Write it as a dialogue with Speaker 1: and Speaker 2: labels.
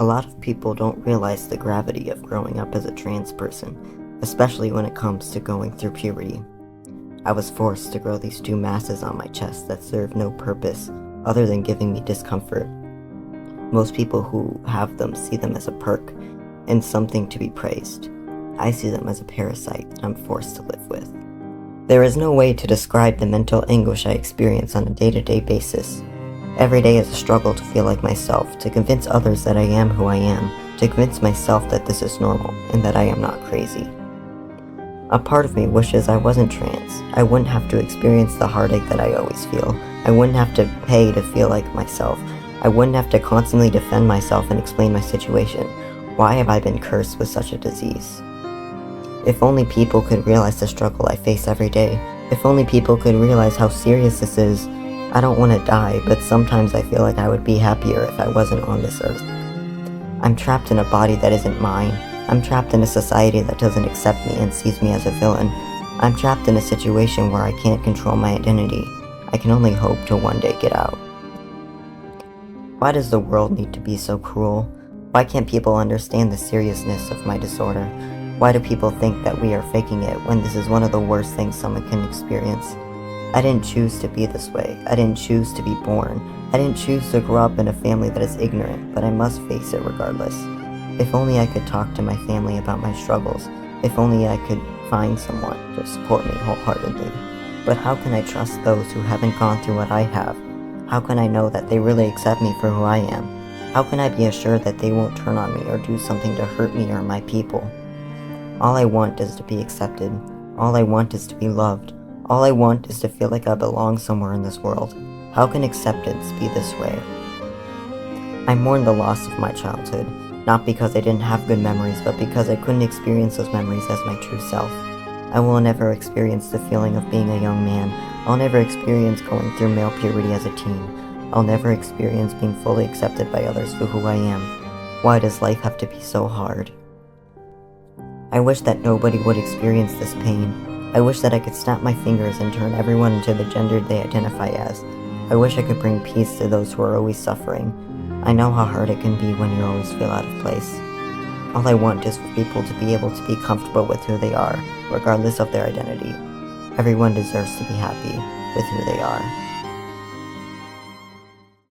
Speaker 1: A lot of people don't realize the gravity of growing up as a trans person, especially when it comes to going through puberty. I was forced to grow these two masses on my chest that serve no purpose other than giving me discomfort. Most people who have them see them as a perk and something to be praised. I see them as a parasite that I'm forced to live with. There is no way to describe the mental anguish I experience on a day-to-day basis. Every day is a struggle to feel like myself, to convince others that I am who I am, to convince myself that this is normal and that I am not crazy. A part of me wishes I wasn't trans. I wouldn't have to experience the heartache that I always feel. I wouldn't have to pay to feel like myself. I wouldn't have to constantly defend myself and explain my situation. Why have I been cursed with such a disease? If only people could realize the struggle I face every day. If only people could realize how serious this is. I don't want to die, but sometimes I feel like I would be happier if I wasn't on this earth. I'm trapped in a body that isn't mine. I'm trapped in a society that doesn't accept me and sees me as a villain. I'm trapped in a situation where I can't control my identity. I can only hope to one day get out. Why does the world need to be so cruel? Why can't people understand the seriousness of my disorder? Why do people think that we are faking it when this is one of the worst things someone can experience? I didn't choose to be this way. I didn't choose to be born. I didn't choose to grow up in a family that is ignorant, but I must face it regardless. If only I could talk to my family about my struggles. If only I could find someone to support me wholeheartedly. But how can I trust those who haven't gone through what I have? How can I know that they really accept me for who I am? How can I be assured that they won't turn on me or do something to hurt me or my people? All I want is to be accepted. All I want is to be loved. All I want is to feel like I belong somewhere in this world. How can acceptance be this way? I mourn the loss of my childhood, not because I didn't have good memories, but because I couldn't experience those memories as my true self. I will never experience the feeling of being a young man. I'll never experience going through male puberty as a teen. I'll never experience being fully accepted by others for who I am. Why does life have to be so hard? I wish that nobody would experience this pain. I wish that I could snap my fingers and turn everyone into the gender they identify as. I wish I could bring peace to those who are always suffering. I know how hard it can be when you always feel out of place. All I want is for people to be able to be comfortable with who they are, regardless of their identity. Everyone deserves to be happy with who they are.